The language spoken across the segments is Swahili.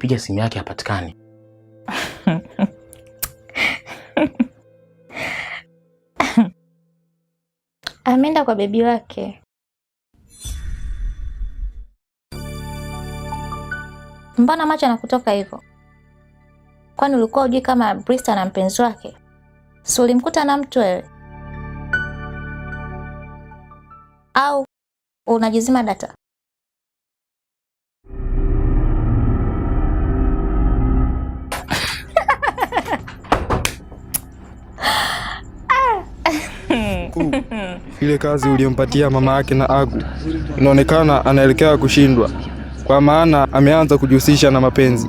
nimepiga simu yake hapatikani. Ameenda kwa bebi wake. Mbona macho anakutoka hivyo? Kwani ulikuwa hujui kama Brista na mpenzi wake? Si ulimkuta na mtu wewe? Au unajizima data? Ile kazi uliyompatia mama yake na Agu inaonekana anaelekea kushindwa, kwa maana ameanza kujihusisha na mapenzi.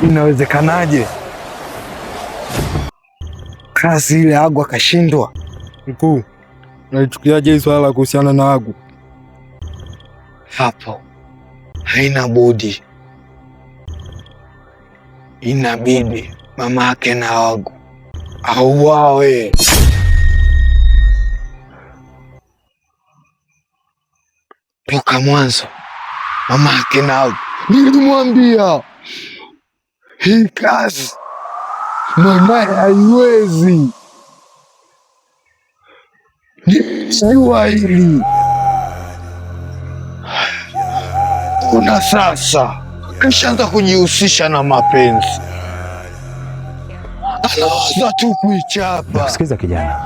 Inawezekanaje kazi ile Agu akashindwa? Mkuu, nalichukuliaje hii swala la kuhusiana na Agu? Hapo haina budi, inabidi mama yake na Agu auawe. Toka mwanzo mama yake na Agu nilimwambia hii kazi mama haiwezi. Nilijua hili. Kuna sasa kishaanza kujihusisha na mapenzi, anawaza tu kuichapa. Sikiza kijana,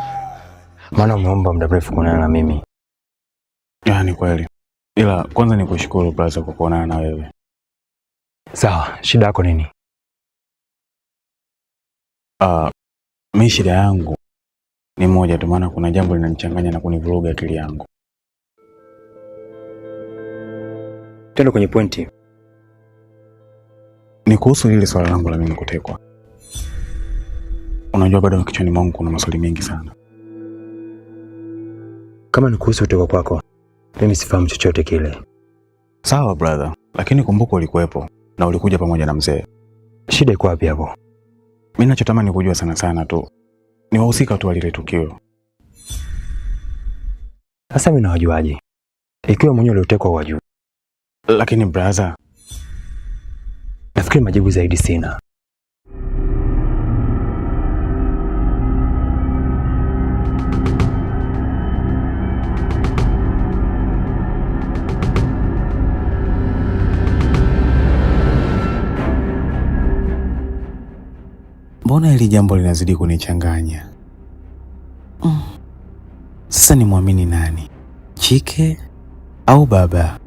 maana umeomba muda mrefu kuonana na mimi. Ni kweli, ila kwanza nikushukuru brother kwa kuonana na wewe. Sawa, shida yako nini? Mimi shida yangu ni moja tu, maana kuna jambo linanichanganya na kunivuruga akili yangu. Twende kwenye pointi. Ni kuhusu lile swala langu la mimi kutekwa. Unajua bado kichwani mwangu kuna maswali mengi sana. Kama ni kuhusu kutekwa kwako, mimi sifahamu chochote kile. Sawa brother, lakini kumbuka ulikuwepo na ulikuja pamoja na mzee. Shida iko wapi hapo? Mimi ninachotamani kujua sana tu ni wahusika tu wa lile tukio. Sasa mimi nawajuaje ikiwa mwenyewe uliotekwa wajua? Lakini brother, nafikiri majibu zaidi sina. Mbona hili jambo linazidi kunichanganya? Sasa ni muamini nani? Chike au baba?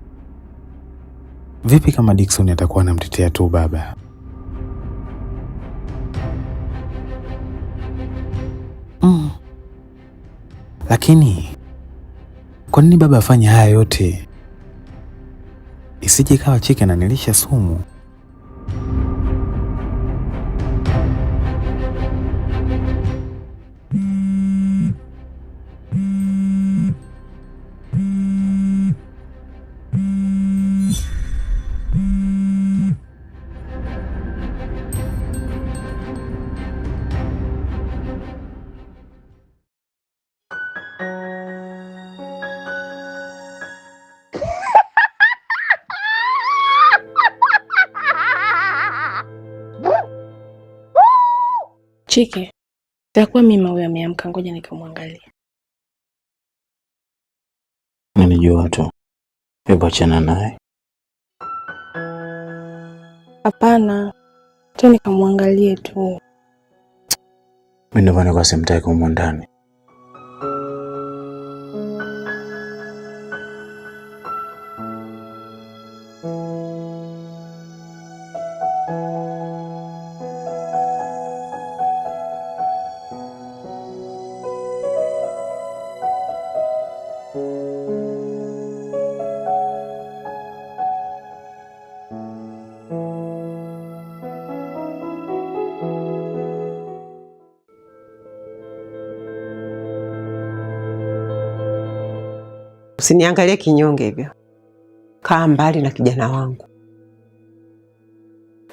Vipi kama Dickson atakuwa anamtetea tu baba? Lakini kwa nini baba afanye haya yote? Isije kawa Chike ananilisha sumu. Chike, takuwa mimi huyo ameamka, ngoja nikamwangalia. Ninajua tu. Hebu achana naye. Hapana, tu nikamwangalie tu. Mimi ndio maana kwa simtaki humo ndani. Usiniangalie kinyonge hivyo. Kaa mbali na kijana wangu.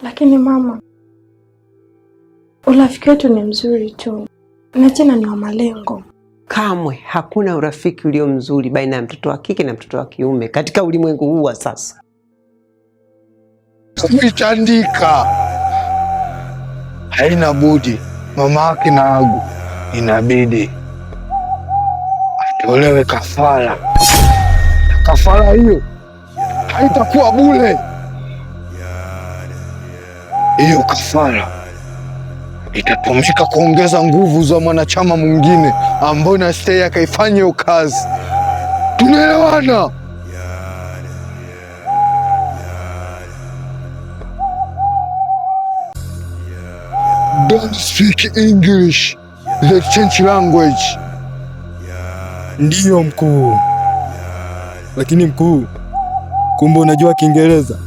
Lakini mama, urafiki wetu ni mzuri tu. Na tena ni wa malengo. Kamwe hakuna urafiki ulio mzuri baina ya mtoto wa kike na mtoto wa kiume katika ulimwengu huu wa sasa. Kuitandika haina budi, mama yake na Agu inabidi atolewe kafara. Kafara hiyo haitakuwa bure. Hiyo kafara itatumika kuongeza nguvu za mwanachama mwingine ambaye na stay akaifanya hiyo kazi. Tunaelewana? Don't speak English. Let's change language. Ndiyo mkuu. Lakini mkuu, kumbe unajua Kiingereza?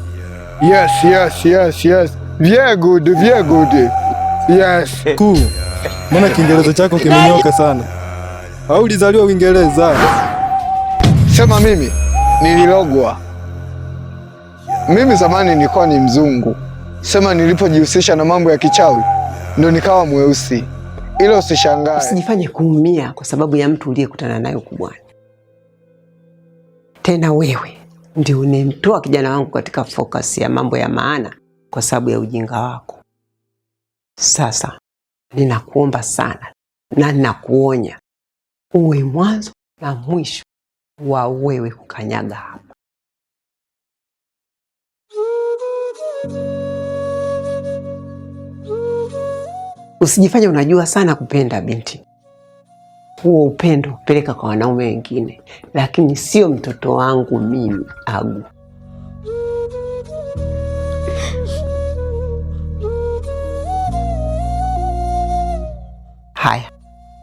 Yes. Very good. Yes. Mkuu, mbona Kiingereza chako kimenyoka sana? Au ulizaliwa Uingereza? Sema mimi nililogwa. Mimi zamani nilikuwa ni mzungu. Sema nilipojihusisha na mambo ya kichawi ndio nikawa mweusi. Ilo usishangae. Usijifanye kuumia kwa sababu ya mtu uliyekutana naye ukubwani. Tena wewe ndio unemtoa kijana wangu katika focus ya mambo ya maana kwa sababu ya ujinga wako. Sasa ninakuomba sana na ninakuonya uwe mwanzo na mwisho wa wewe kukanyaga hapa. Usijifanye unajua sana kupenda binti. Huo upendo peleka kwa wanaume wengine, lakini sio mtoto wangu mimi Agu. Haya,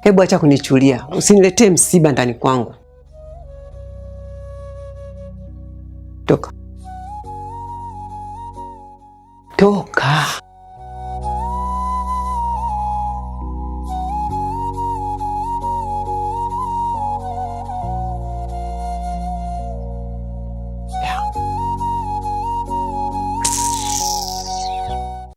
hebu acha kunichulia, usiniletee msiba ndani kwangu. Toka.